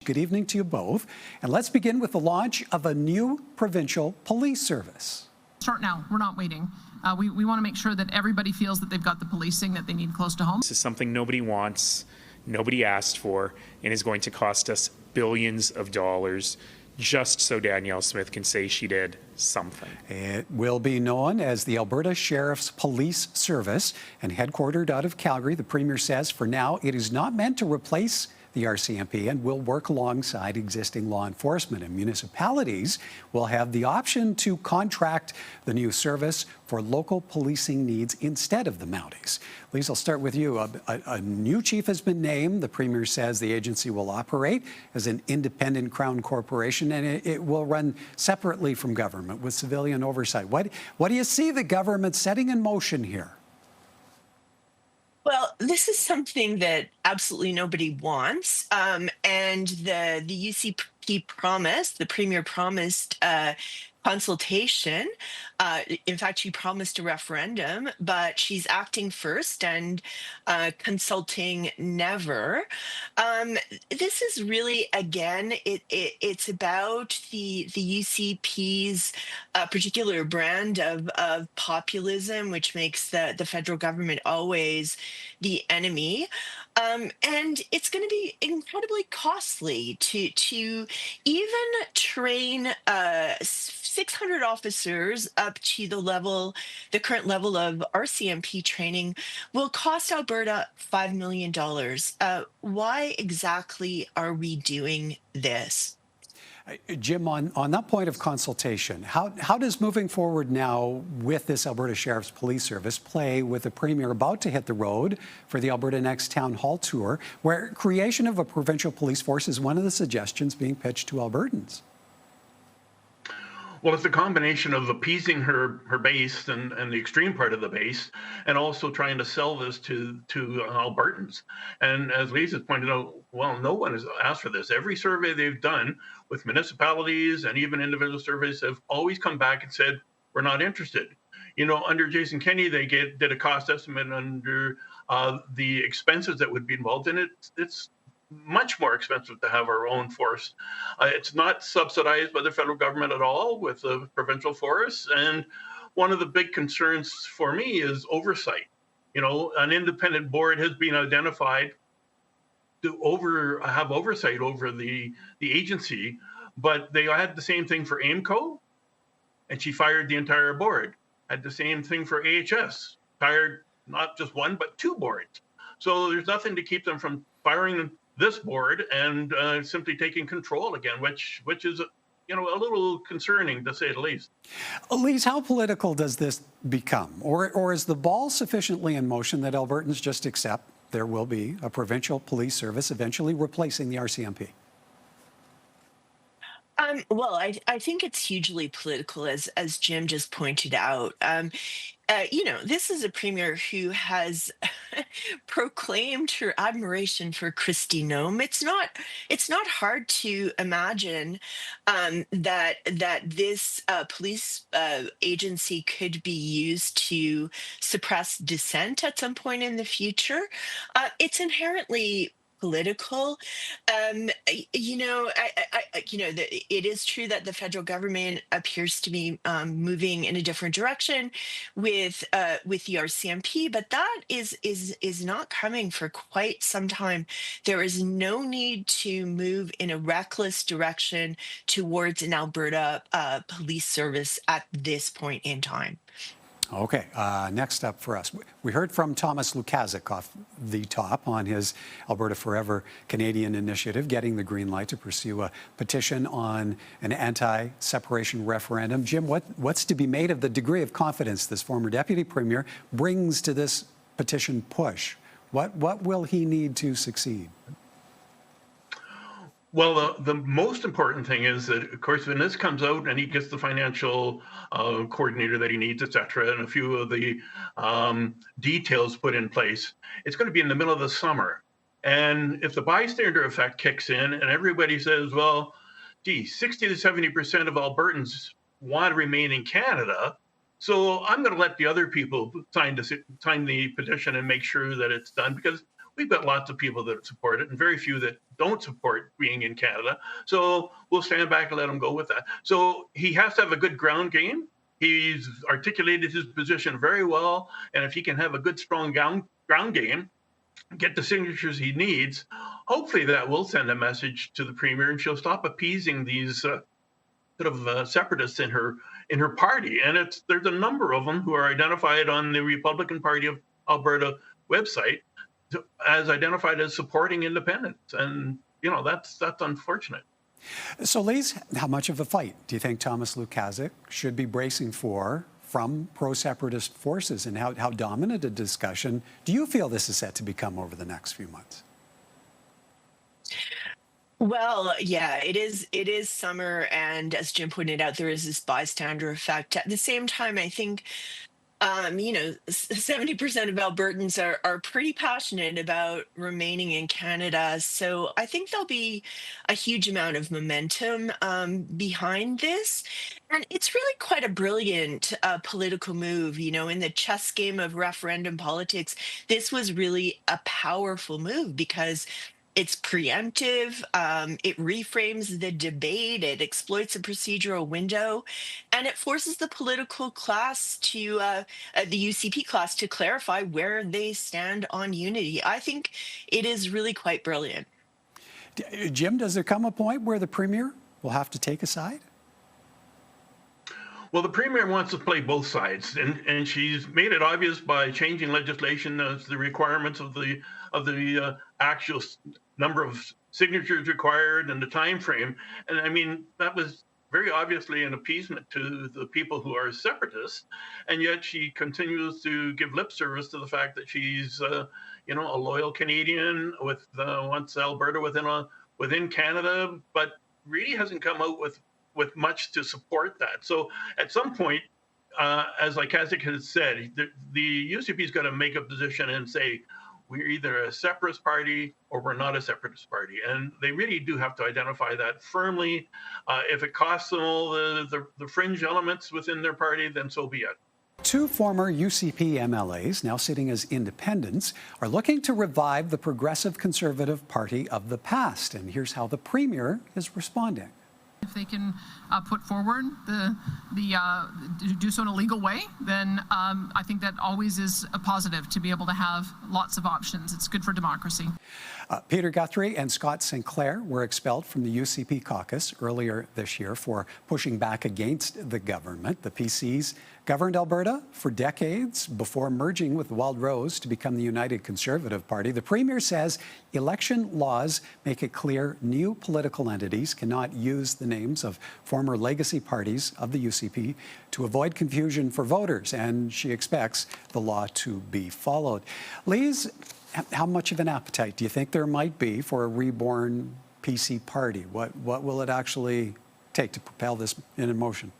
Good evening to you both. And let's begin with the launch of a new provincial police service. Start now. We're not waiting. We want to make sure that everybody feels that they've got the policing that they need close to home. This is something nobody wants, nobody asked for, and is going to cost us billions of dollars just so Danielle Smith can say she did something. It will be known as the Alberta Sheriff's Police Service, and headquartered out of Calgary. The Premier says for now it is not meant to replace the RCMP and will work alongside existing law enforcement, and municipalities will have the option to contract the new service for local policing needs instead of the Mounties. Lise, I'll start with you. A new chief has been named. The Premier says the agency will operate as an independent Crown corporation, and it will run separately from government with civilian oversight. What do you see the government setting in motion here? Well, this is something that absolutely nobody wants. And the UCP promised, the Premier promised consultation. In fact, she promised a referendum, but she's acting first and consulting never. This is really, again, it's about the UCP's particular brand of populism, which makes the federal government always the enemy. And it's going to be incredibly costly to even train 600 officers up to the current level of RCMP training will cost Alberta $5 million. Why exactly are we doing this? Jim, on that point of consultation, how does moving forward now with this Alberta Sheriff's Police Service play with the Premier about to hit the road for the Alberta Next Town Hall Tour, where creation of a provincial police force is one of the suggestions being pitched to Albertans? Well, it's a combination of appeasing her base and the extreme part of the base, and also trying to sell this to Albertans. And as Lise has pointed out, well, no one has asked for this. Every survey they've done with municipalities and even individual surveys have always come back and said, we're not interested. You know, under Jason Kenney, they did a cost estimate under the expenses that would be involved in it. It's much more expensive to have our own force. It's not subsidized by the federal government at all with the provincial force. And one of the big concerns for me is oversight. You know, an independent board has been identified to have oversight over the agency, but they had the same thing for AIMCO, and she fired the entire board. Had the same thing for AHS, fired not just one, but two boards. So there's nothing to keep them from firing this board and simply taking control again, which is, you know, a little concerning to say the least. Lise, how political does this become? Or is the ball sufficiently in motion that Albertans just accept there will be a provincial police service eventually replacing the RCMP? Well, I think it's hugely political, as Jim just pointed out. You know, this is a premier who has proclaimed her admiration for Kristi Noem. It's not hard to imagine that this police agency could be used to suppress dissent at some point in the future. It's inherently political. You know, it is true that the federal government appears to be moving in a different direction with the RCMP, but that is not coming for quite some time. There is no need to move in a reckless direction towards an Alberta police service at this point in time. Okay, next up for us, we heard from Thomas Lukaszuk off the top on his Alberta Forever Canadian initiative, getting the green light to pursue a petition on an anti-separation referendum. Jim, what's to be made of the degree of confidence this former deputy premier brings to this petition push? What will he need to succeed? Well, the most important thing is that, of course, when this comes out and he gets the financial coordinator that he needs, et cetera, and a few of the details put in place, it's going to be in the middle of the summer. And if the bystander effect kicks in and everybody says, well, gee, 60 to 70% of Albertans want to remain in Canada, so I'm going to let the other people sign the petition and make sure that it's done, because we've got lots of people that support it and very few that don't support being in Canada. So we'll stand back and let him go with that. So he has to have a good ground game. He's articulated his position very well. And if he can have a good, strong ground game, get the signatures he needs, hopefully that will send a message to the Premier and she'll stop appeasing these separatists in her party. And there's a number of them who are identified on the Republican Party of Alberta website as identified as supporting independence. And, that's unfortunate. So, Lise, how much of a fight do you think Thomas Lukaszuk should be bracing for from pro-separatist forces, and how dominant a discussion do you feel this is set to become over the next few months? Well, yeah, it is summer, and as Jim pointed out, there is this bystander effect. At the same time, I think 70% of Albertans are pretty passionate about remaining in Canada. So I think there'll be a huge amount of momentum behind this. And it's really quite a brilliant political move. In the chess game of referendum politics, this was really a powerful move because it's preemptive, it reframes the debate, it exploits a procedural window, and it forces the political class to, the UCP class, to clarify where they stand on unity. I think it is really quite brilliant. Jim, does there come a point where the Premier will have to take a side? Well, the Premier wants to play both sides, and she's made it obvious by changing legislation as the requirements of the actual number of signatures required and the time frame. And I mean, that was very obviously an appeasement to the people who are separatists, and yet she continues to give lip service to the fact that she's a loyal Canadian with wants Alberta within Canada, but really hasn't come out with much to support that. So at some point, as Lukaszuk has said, the UCP's got to make a position and say, we're either a separatist party or we're not a separatist party. And they really do have to identify that firmly. If it costs them all the fringe elements within their party, then so be it. Two former UCP MLAs, now sitting as independents, are looking to revive the Progressive Conservative Party of the past. And here's how the Premier is responding. If they can put forward do so in a legal way, then I think that always is a positive to be able to have lots of options. It's good for democracy. Peter Guthrie and Scott Sinclair were expelled from the UCP caucus earlier this year for pushing back against the government. The PCs governed Alberta for decades before merging with Wildrose to become the United Conservative Party. The Premier says election laws make it clear new political entities cannot use the names of former legacy parties of the UCP to avoid confusion for voters, and she expects the law to be followed. Lise, how much of an appetite do you think there might be for a reborn PC party? What will it actually take to propel this in motion?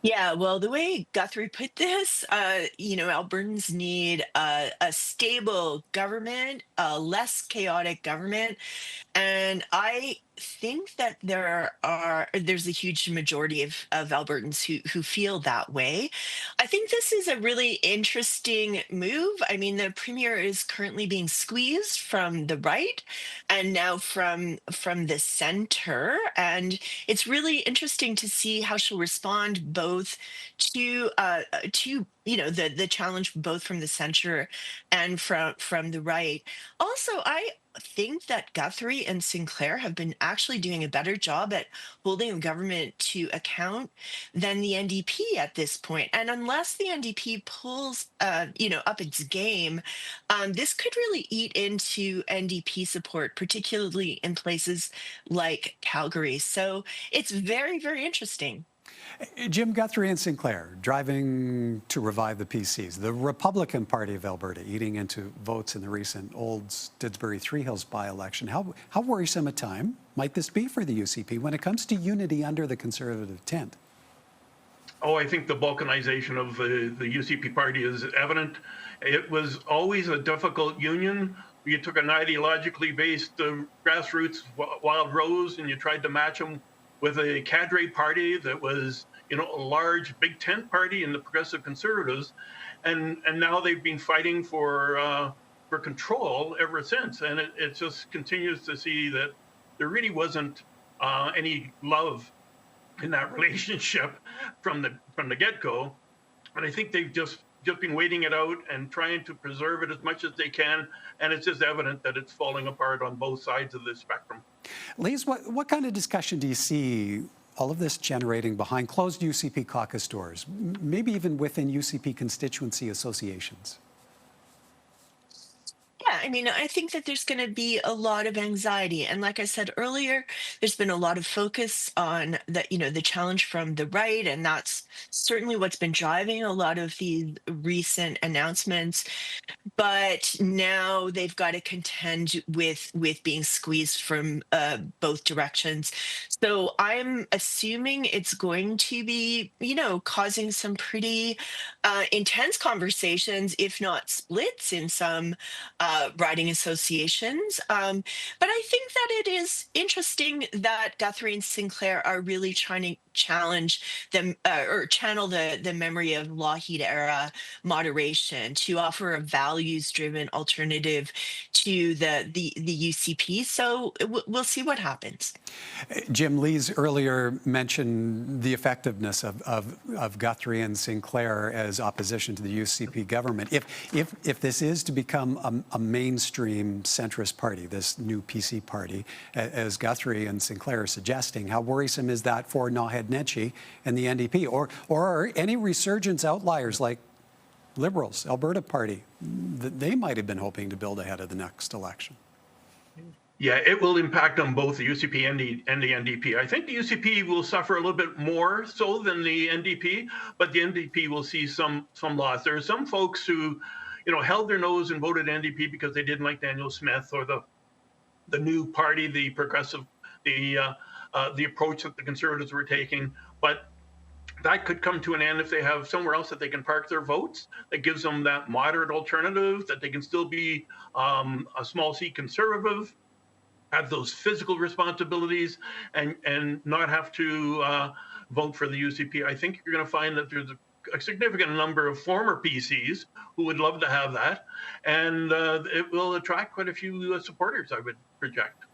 Yeah, well, the way Guthrie put this, Albertans need a stable government, a less chaotic government. And I think that there's a huge majority of Albertans who feel that way. I think this is a really interesting move. I mean, the Premier is currently being squeezed from the right and now from the center. And it's really interesting to see how she'll respond both to the challenge both from the center and from the right. Also, I think that Guthrie and Sinclair have been actually doing a better job at holding government to account than the NDP at this point. And unless the NDP pulls, up its game, this could really eat into NDP support, particularly in places like Calgary. So it's very, very interesting. Jim, Guthrie and Sinclair driving to revive the PCs, the Republican Party of Alberta eating into votes in the recent Olds Didsbury Three Hills by-election. How worrisome a time might this be for the UCP when it comes to unity under the Conservative tent? Oh, I think the balkanization of the UCP party is evident. It was always a difficult union. You took an ideologically based grassroots Wildrose and you tried to match them with a cadre party that was, a large big tent party in the Progressive Conservatives, and now they've been fighting for for control ever since. And it just continues to see that there really wasn't any love in that relationship from the get-go. And I think they've just been waiting it out and trying to preserve it as much as they can. And it's just evident that it's falling apart on both sides of the spectrum. Lise, what kind of discussion do you see all of this generating behind closed UCP caucus doors, maybe even within UCP constituency associations? Yeah, I mean, I think that there's going to be a lot of anxiety. And like I said earlier, there's been a lot of focus on the challenge from the right. And that's certainly what's been driving a lot of the recent announcements. But now they've got to contend with being squeezed from both directions. So I'm assuming it's going to be, causing some pretty intense conversations, if not splits in some riding associations. But I think that it is interesting that Guthrie and Sinclair are really trying to challenge them or channel the memory of Lougheed era moderation to offer a values-driven alternative to the UCP. So we'll see what happens. Jim, Lise earlier mentioned the effectiveness of Guthrie and Sinclair as opposition to the UCP government. If this is to become a mainstream centrist party, this new PC party, as Guthrie and Sinclair are suggesting, how worrisome is that for Naheed Nenshi and the NDP, or are any resurgence outliers like Liberals, Alberta Party, that they might have been hoping to build ahead of the next election? Yeah, it will impact on both the UCP and the NDP. I think the UCP will suffer a little bit more so than the NDP, but the NDP will see some loss. There are some folks who, held their nose and voted NDP because they didn't like Daniel Smith or the new party, the progressive, the approach that the Conservatives were taking. But that could come to an end if they have somewhere else that they can park their votes, that gives them that moderate alternative, that they can still be a small seat Conservative, have those physical responsibilities, and not have to vote for the UCP. I think you're going to find that there's a significant number of former PCs who would love to have that, and it will attract quite a few supporters, I would project.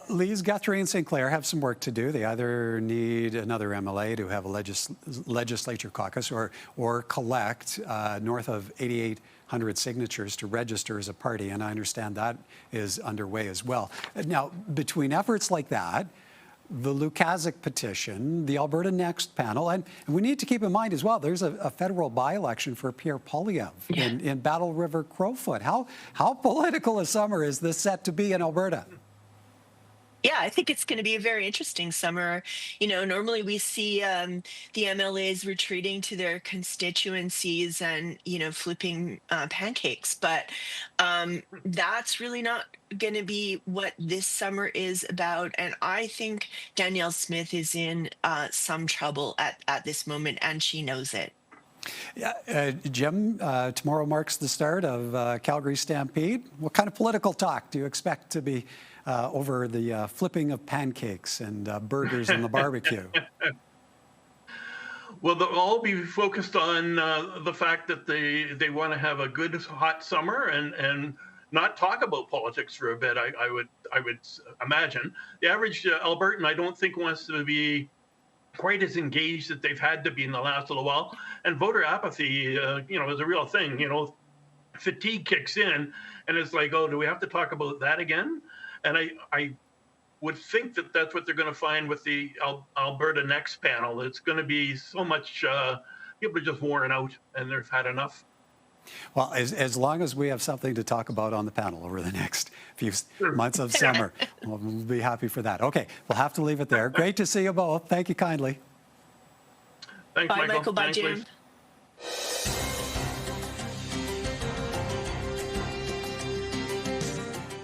Lise, Guthrie and Sinclair have some work to do. They either need another MLA to have a legislature caucus or collect north of 8,800 signatures to register as a party, and I understand that is underway as well. Now, between efforts like that, the Lukaszuk petition, the Alberta Next panel, and we need to keep in mind as well, there's a federal by-election for Pierre Poilievre in Battle River Crowfoot. How political a summer is this set to be in Alberta? Yeah, I think it's going to be a very interesting summer. Normally we see the MLAs retreating to their constituencies and, flipping pancakes. But that's really not going to be what this summer is about. And I think Danielle Smith is in some trouble at this moment, and she knows it. Yeah, Jim, tomorrow marks the start of Calgary Stampede. What kind of political talk do you expect to be over the flipping of pancakes and burgers and the barbecue? Well, they'll all be focused on the fact that they want to have a good hot summer and not talk about politics for a bit. I would imagine the average Albertan, I don't think, wants to be quite as engaged as they've had to be in the last little while. And voter apathy, is a real thing. Fatigue kicks in, and it's like, oh, do we have to talk about that again? And I would think that that's what they're going to find with the Alberta Next panel. It's going to be so much, people are just worn out and they've had enough. Well, as long as we have something to talk about on the panel over the next few months of summer, we'll be happy for that. Okay, we'll have to leave it there. Great to see you both. Thank you kindly. Thanks, Bye, Michael. Bye, Thanks, Jim. Lise.